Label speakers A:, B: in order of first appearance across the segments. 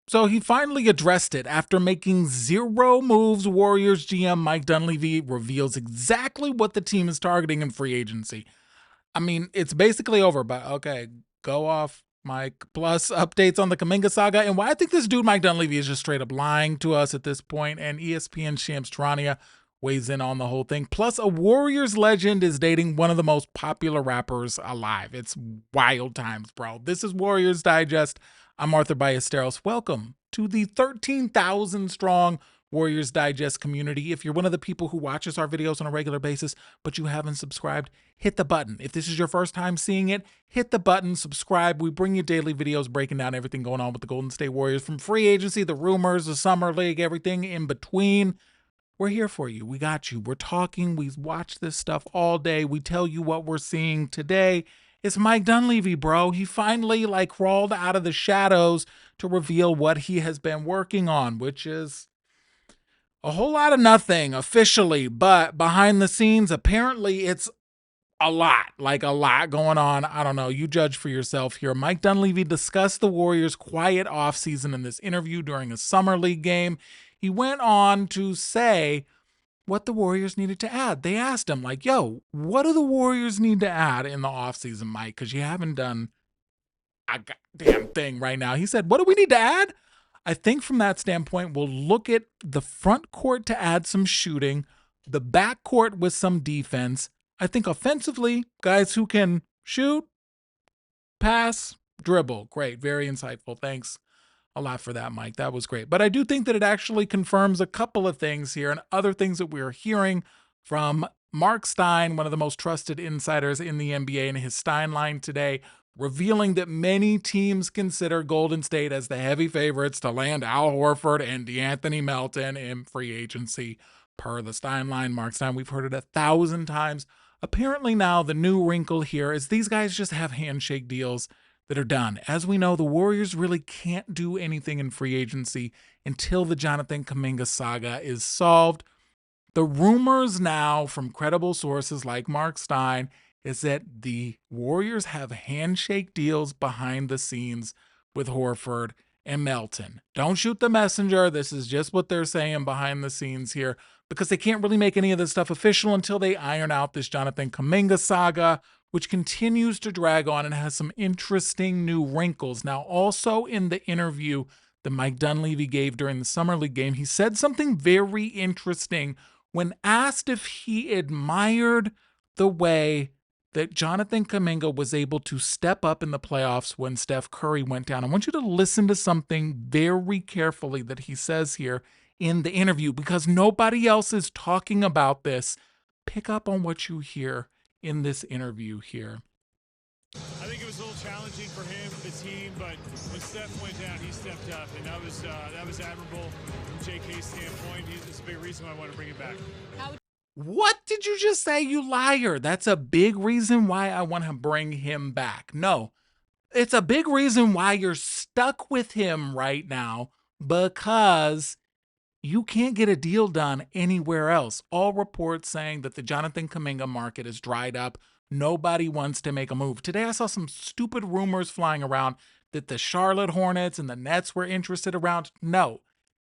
A: So he finally addressed it after making zero moves. Warriors GM Mike Dunleavy reveals exactly what the team is targeting in free agency. I mean, it's basically over, but okay, go off, Mike. Plus updates on the Kaminga saga and why I think this dude Mike Dunleavy is just straight up lying to us at this point. And ESPN Shams Charania weighs in on the whole thing. Plus, a Warriors legend is dating one of the most popular rappers alive. It's wild times, bro. This is Warriors Digest. I'm Arthur Ballesteros. Welcome to the 13,000 strong Warriors Digest community. If you're one of the people who watches our videos on a regular basis, but you haven't subscribed, hit the button. If this is your first time seeing it, hit the button, subscribe. We bring you daily videos breaking down everything going on with the Golden State Warriors, from free agency, the rumors, the summer league, everything in between. We're here for you. We got you. We're talking. We watch this stuff all day. We tell you what we're seeing today. It's Mike Dunleavy, bro. He finally crawled out of the shadows to reveal what he has been working on, which is a whole lot of nothing officially, but behind the scenes, apparently it's a lot going on. I don't know. You judge for yourself here. Mike Dunleavy discussed the Warriors' quiet offseason in this interview during a summer league game. He went on to say what the Warriors needed to add. They asked him, yo, what do the Warriors need to add in the offseason, Mike? Because you haven't done a goddamn thing right now. He said, what do we need to add? I think from that standpoint, we'll look at the front court to add some shooting, the back court with some defense. I think offensively, guys who can shoot, pass, dribble. Great. Very insightful. Thanks a lot for that, Mike. That was great. But I do think that it actually confirms a couple of things here and other things that we're hearing from Mark Stein, one of the most trusted insiders in the NBA, in his Stein line today, revealing that many teams consider Golden State as the heavy favorites to land Al Horford and DeAnthony Melton in free agency. Per the Stein line, Mark Stein, we've heard it 1,000 times. Apparently now the new wrinkle here is these guys just have handshake deals that are done. As we know, the Warriors really can't do anything in free agency until the Jonathan Kuminga saga is solved. The rumors now from credible sources like Mark Stein is that the Warriors have handshake deals behind the scenes with Horford and Melton. Don't shoot the messenger. This is just what they're saying behind the scenes here, because they can't really make any of this stuff official until they iron out this Jonathan Kuminga saga, which continues to drag on and has some interesting new wrinkles. Now, also in the interview that Mike Dunleavy gave during the Summer League game, he said something very interesting when asked if he admired the way that Jonathan Kuminga was able to step up in the playoffs when Steph Curry went down. I want you to listen to something very carefully that he says here in the interview, because nobody else is talking about this. Pick up on what you hear in this interview here.
B: I think it was a little challenging for him, the team, but when Steph went down, he stepped up, and that was admirable from JK's standpoint. It's a big reason why I want to bring him back.
A: What did you just say, you liar? That's a big reason why I want to bring him back. No, it's a big reason why you're stuck with him right now, because you can't get a deal done anywhere else. All reports saying that the Jonathan Kuminga market is dried up. Nobody wants to make a move. Today I saw some stupid rumors flying around that the Charlotte Hornets and the Nets were interested around. No,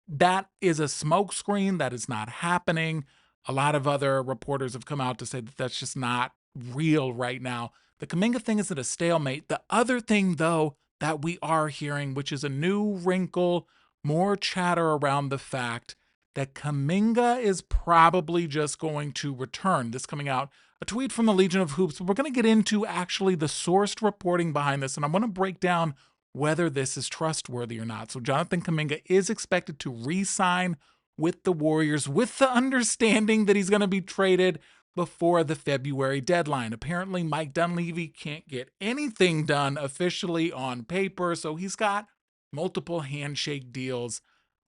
A: that is a smokescreen. That is not happening. A lot of other reporters have come out to say that that's just not real right now. The Kuminga thing is at a stalemate. The other thing, though, that we are hearing, which is a new wrinkle, more chatter around the fact that Kaminga is probably just going to return. This coming out, a tweet from the Legion of Hoops. We're going to get into actually the sourced reporting behind this, and I'm going to break down whether this is trustworthy or not. So Jonathan Kuminga is expected to re-sign with the Warriors with the understanding that he's going to be traded before the February deadline. Apparently, Mike Dunleavy can't get anything done officially on paper, so he's got multiple handshake deals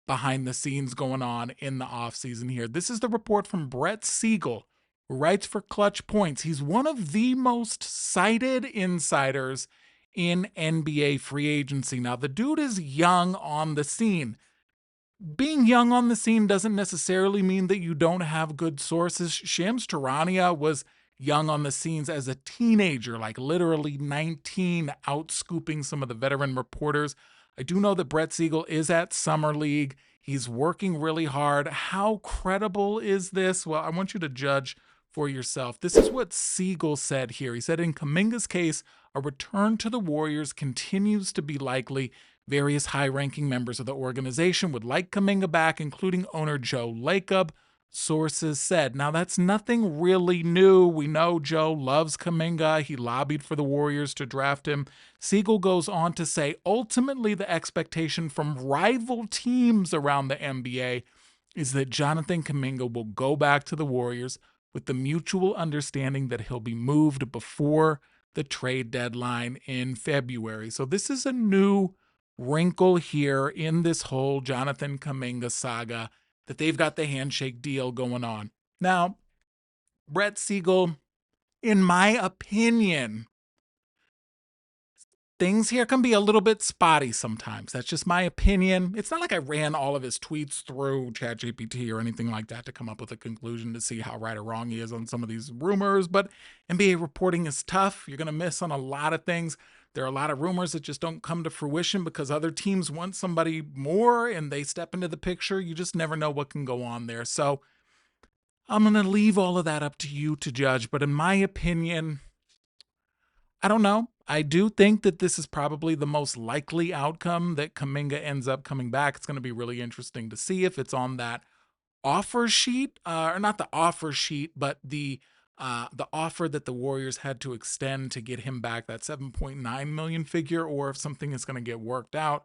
A: behind the scenes going on in the offseason here. This is the report from Brett Siegel, who writes for Clutch Points. He's one of the most cited insiders in NBA free agency. Now, the dude is young on the scene. Being young on the scene doesn't necessarily mean that you don't have good sources. Shams Charania was young on the scenes as a teenager, literally 19, out scooping some of the veteran reporters. I do know that Brett Siegel is at Summer League. He's working really hard. How credible is this? Well, I want you to judge for yourself. This is what Siegel said here. He said, in Kaminga's case, a return to the Warriors continues to be likely. Various high-ranking members of the organization would like Kaminga back, including owner Joe Lacob, sources said. Now, that's nothing really new. We know Joe loves Kaminga. He lobbied for the Warriors to draft him. Siegel goes on to say, ultimately, the expectation from rival teams around the NBA is that Jonathan Kuminga will go back to the Warriors with the mutual understanding that he'll be moved before the trade deadline in February. So this is a new wrinkle here in this whole Jonathan Kuminga saga, that they've got the handshake deal going on. Now, Brett Siegel, in my opinion, things here can be a little bit spotty sometimes. That's just my opinion. It's not like I ran all of his tweets through ChatGPT or anything like that to come up with a conclusion to see how right or wrong he is on some of these rumors, but NBA reporting is tough. You're going to miss on a lot of things. There are a lot of rumors that just don't come to fruition because other teams want somebody more and they step into the picture. You just never know what can go on there. So I'm going to leave all of that up to you to judge. But in my opinion, I don't know. I do think that this is probably the most likely outcome, that Kaminga ends up coming back. It's going to be really interesting to see if it's on that offer sheet, or not the offer sheet, but the offer that the Warriors had to extend to get him back, that 7.9 million figure, or if something is going to get worked out.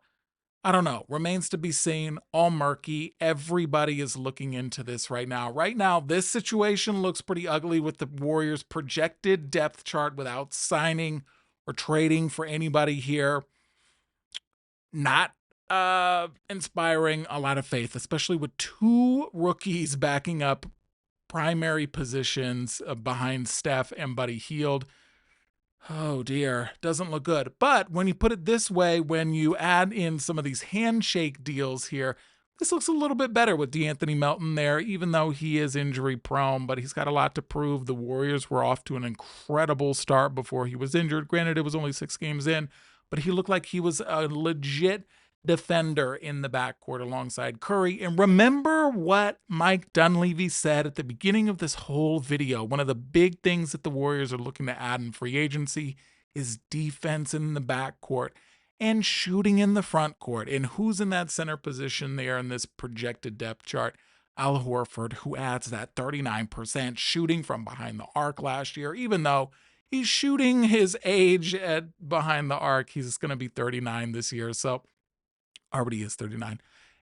A: I don't know. Remains to be seen. All murky. Everybody is looking into this right now. Right now, this situation looks pretty ugly with the Warriors' projected depth chart without signing or trading for anybody here. Not inspiring a lot of faith, especially with two rookies backing up primary positions behind Steph and Buddy Hield. Oh dear, doesn't look good. But when you put it this way, when you add in some of these handshake deals here, this looks a little bit better with DeAnthony Melton there, even though he is injury prone, but he's got a lot to prove. The Warriors were off to an incredible start before he was injured. Granted, it was only 6 games in, but he looked like he was a legit defender in the backcourt alongside Curry. And remember what Mike Dunleavy said at the beginning of this whole video. One of the big things that the Warriors are looking to add in free agency is defense in the backcourt and shooting in the front court. And who's in that center position there in this projected depth chart? Al Horford, who adds that 39% shooting from behind the arc last year, even though he's shooting his age at behind the arc. He's going to be 39 this year. So already is 39.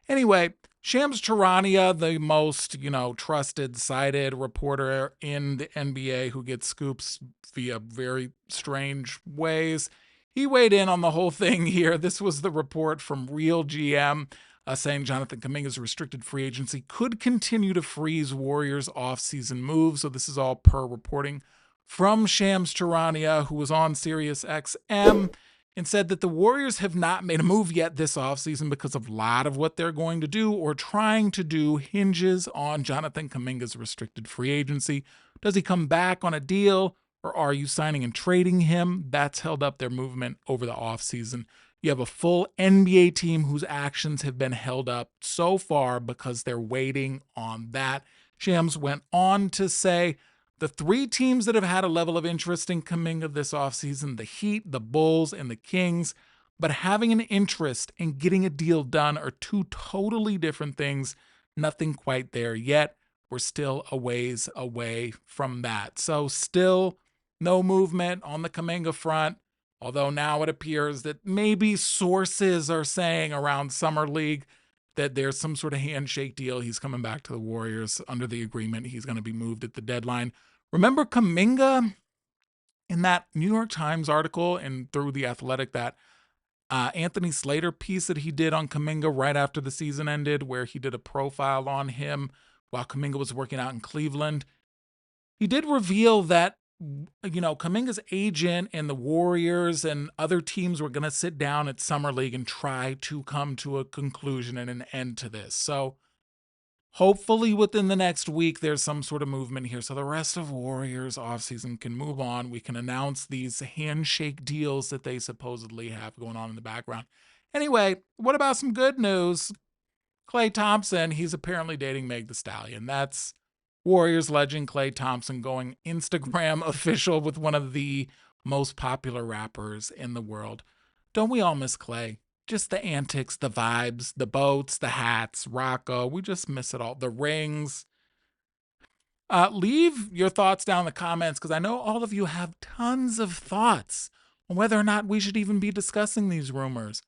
A: Anyway, Shams Charania, the most, trusted, cited reporter in the NBA who gets scoops via very strange ways, he weighed in on the whole thing here. This was the report from Real GM saying Jonathan Kuminga's restricted free agency could continue to freeze Warriors offseason moves. So this is all per reporting from Shams Charania, who was on Sirius XM, and said that the Warriors have not made a move yet this offseason because of a lot of what they're going to do or trying to do hinges on Jonathan Kuminga's restricted free agency. Does he come back on a deal, or are you signing and trading him? That's held up their movement over the offseason. You have a full NBA team whose actions have been held up so far because they're waiting on that. Shams went on to say, the 3 teams that have had a level of interest in Kaminga this offseason, the Heat, the Bulls, and the Kings, but having an interest in getting a deal done are 2 totally different things. Nothing quite there yet. We're still a ways away from that. So still no movement on the Kaminga front, although now it appears that maybe sources are saying around Summer League that there's some sort of handshake deal. He's coming back to the Warriors under the agreement. He's going to be moved at the deadline. Remember Kaminga in that New York Times article and through The Athletic, that Anthony Slater piece that he did on Kaminga right after the season ended, where he did a profile on him while Kaminga was working out in Cleveland. He did reveal that, Kaminga's agent and the Warriors and other teams were going to sit down at Summer League and try to come to a conclusion and an end to this. So hopefully within the next week, there's some sort of movement here so the rest of Warriors offseason can move on. We can announce these handshake deals that they supposedly have going on in the background. Anyway, what about some good news? Klay Thompson, he's apparently dating Meg the Stallion. That's Warriors legend Klay Thompson going Instagram official with one of the most popular rappers in the world. Don't we all miss Klay? Just the antics, the vibes, the boats, the hats, Rocco. We just miss it all. The rings. Leave your thoughts down in the comments because I know all of you have tons of thoughts on whether or not we should even be discussing these rumors.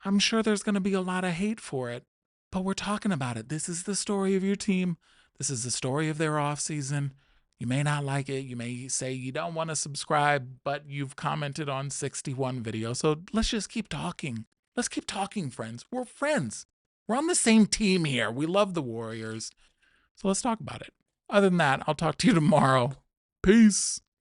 A: I'm sure there's going to be a lot of hate for it, but we're talking about it. This is the story of your team. This is the story of their offseason. You may not like it. You may say you don't want to subscribe, but you've commented on 61 videos. So let's just keep talking. Let's keep talking, friends. We're friends. We're on the same team here. We love the Warriors. So let's talk about it. Other than that, I'll talk to you tomorrow. Peace.